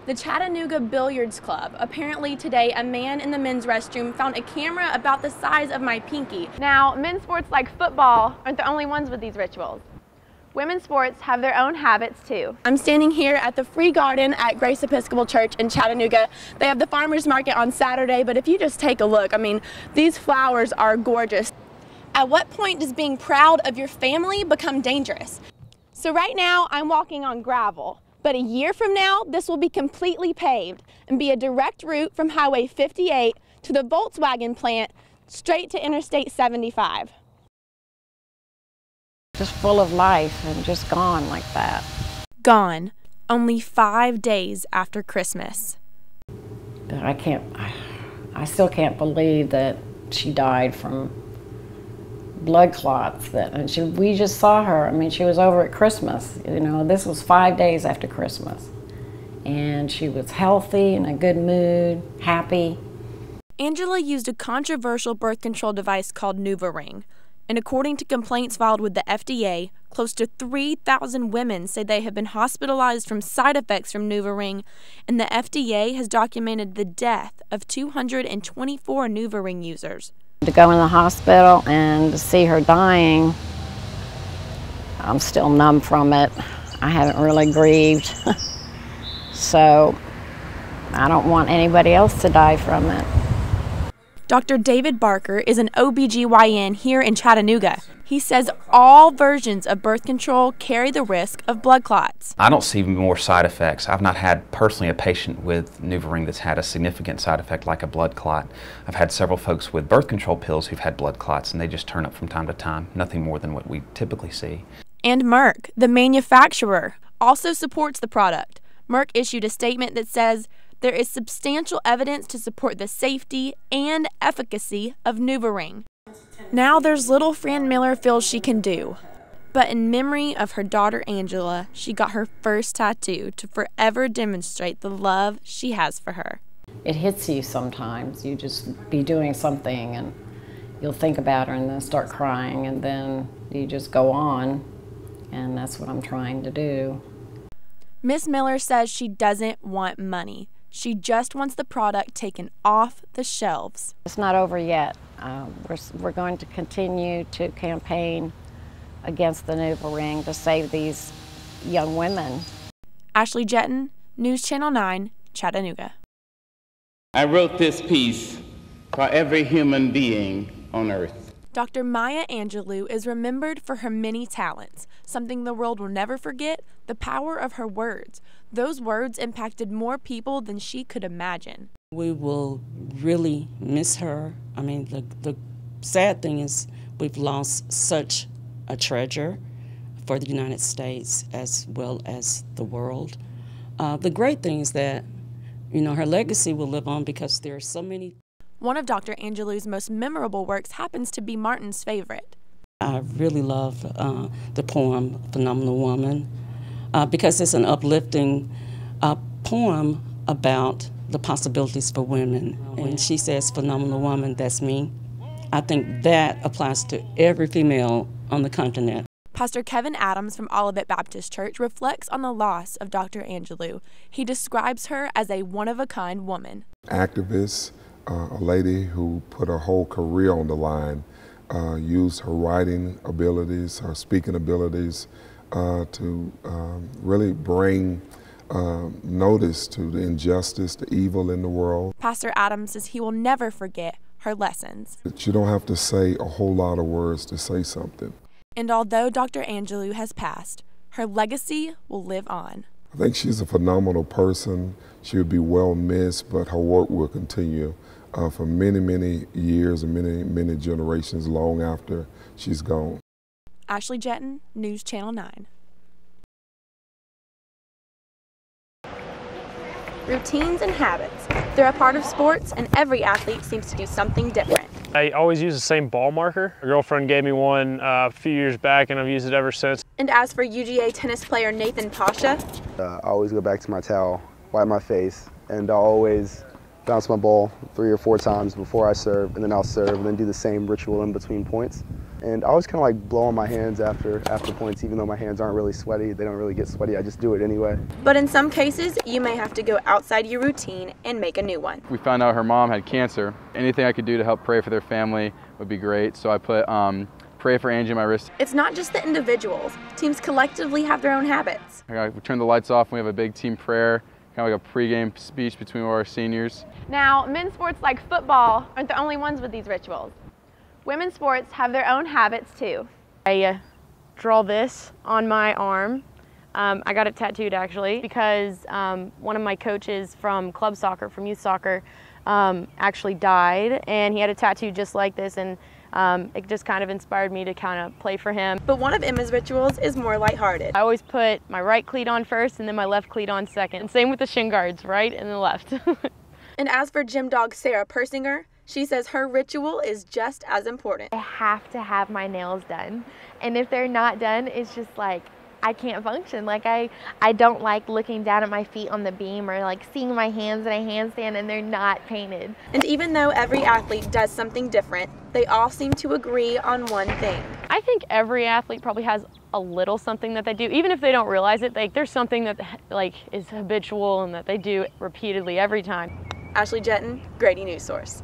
The Chattanooga Billiards Club. Apparently today, a man in the men's restroom found a camera about the size of my pinky. Now, men's sports like football aren't the only ones with these rituals. Women's sports have their own habits too. I'm standing here at the Free Garden at Grace Episcopal Church in Chattanooga. They have the farmers market on Saturday, but if you just take a look, I mean, these flowers are gorgeous. At what point does being proud of your family become dangerous? So right now, I'm walking on gravel. But a year from now, this will be completely paved and be a direct route from Highway 58 to the Volkswagen plant straight to Interstate 75. Just full of life and just gone like that. Gone, only 5 days after Christmas. But I still can't believe that she died from blood clots. We just saw her. I mean, she was over at Christmas. You know, this was 5 days after Christmas. And she was healthy, in a good mood, happy. Angelou used a controversial birth control device called NuvaRing. And according to complaints filed with the FDA, close to 3,000 women say they have been hospitalized from side effects from NuvaRing, and the FDA has documented the death of 224 NuvaRing users. To go in the hospital and to see her dying, I'm still numb from it. I haven't really grieved. So I don't want anybody else to die from it. Dr. David Barker is an OBGYN here in Chattanooga. He says all versions of birth control carry the risk of blood clots. I don't see more side effects. I've not had personally a patient with NuvaRing that's had a significant side effect like a blood clot. I've had several folks with birth control pills who've had blood clots, and they just turn up from time to time, nothing more than what we typically see. And Merck, the manufacturer, also supports the product. Merck issued a statement that says, there is substantial evidence to support the safety and efficacy of NuvaRing. Now there's little Fran Miller feels she can do. But in memory of her daughter Angela, she got her first tattoo to forever demonstrate the love she has for her. It hits you sometimes. You just be doing something and you'll think about her and then start crying, and then you just go on, and that's what I'm trying to do. Miss Miller says she doesn't want money. She just wants the product taken off the shelves. It's not over yet. We're going to continue to campaign against the NuvaRing to save these young women. Ashley Jetton, News Channel 9, Chattanooga. I wrote this piece for every human being on earth. Dr. Maya Angelou is remembered for her many talents. Something the world will never forget, the power of her words. Those words impacted more people than she could imagine. We will really miss her. I mean, the sad thing is we've lost such a treasure for the United States as well as the world. The great thing is that, you know, her legacy will live on because there are so many. One of Dr. Angelou's most memorable works happens to be Martin's favorite. I really love the poem Phenomenal Woman because it's an uplifting poem about the possibilities for women. When she says phenomenal woman, that's me. I think that applies to every female on the continent. Pastor Kevin Adams from Olivet Baptist Church reflects on the loss of Dr. Angelou. He describes her as a one-of-a-kind woman. Activist, a lady who put her whole career on the line, used her writing abilities, her speaking abilities to really bring notice to the injustice, the evil in the world. Pastor Adams says he will never forget her lessons. But you don't have to say a whole lot of words to say something. And although Dr. Angelou has passed, her legacy will live on. I think she's a phenomenal person. She would be well missed, but her work will continue for many, many years and many, many generations long after she's gone. Ashley Jetton, News Channel 9. Routines and habits. They're a part of sports, and every athlete seems to do something different. I always use the same ball marker. My girlfriend gave me one a few years back, and I've used it ever since. And as for UGA tennis player Nathan Pasha, I always go back to my towel, wipe my face, and I'll always bounce my ball 3 or 4 times before I serve, and then I'll serve, and then do the same ritual in between points. And I always kind of like blow on my hands after points, even though my hands aren't really sweaty. They don't really get sweaty. I just do it anyway. But in some cases, you may have to go outside your routine and make a new one. We found out her mom had cancer. Anything I could do to help pray for their family would be great. So I put pray for Angie on my wrist. It's not just the individuals. Teams collectively have their own habits. We turn the lights off and we have a big team prayer, kind of like a pregame speech between our seniors. Now, men's sports like football aren't the only ones with these rituals. Women's sports have their own habits too. I draw this on my arm. I got it tattooed actually because one of my coaches from club soccer, from youth soccer, actually died, and he had a tattoo just like this, and it just kind of inspired me to kind of play for him. But one of Emma's rituals is more lighthearted. I always put my right cleat on first and then my left cleat on second. And same with the shin guards, right and the left. And as for gym dog Sarah Persinger, she says her ritual is just as important. I have to have my nails done, and if they're not done, it's just like I can't function. Like I don't like looking down at my feet on the beam or like seeing my hands in a handstand and they're not painted. And even though every athlete does something different, they all seem to agree on one thing. I think every athlete probably has a little something that they do, even if they don't realize it. Like there's something that is habitual and that they do repeatedly every time. Ashley Jetton, Grady Newsource.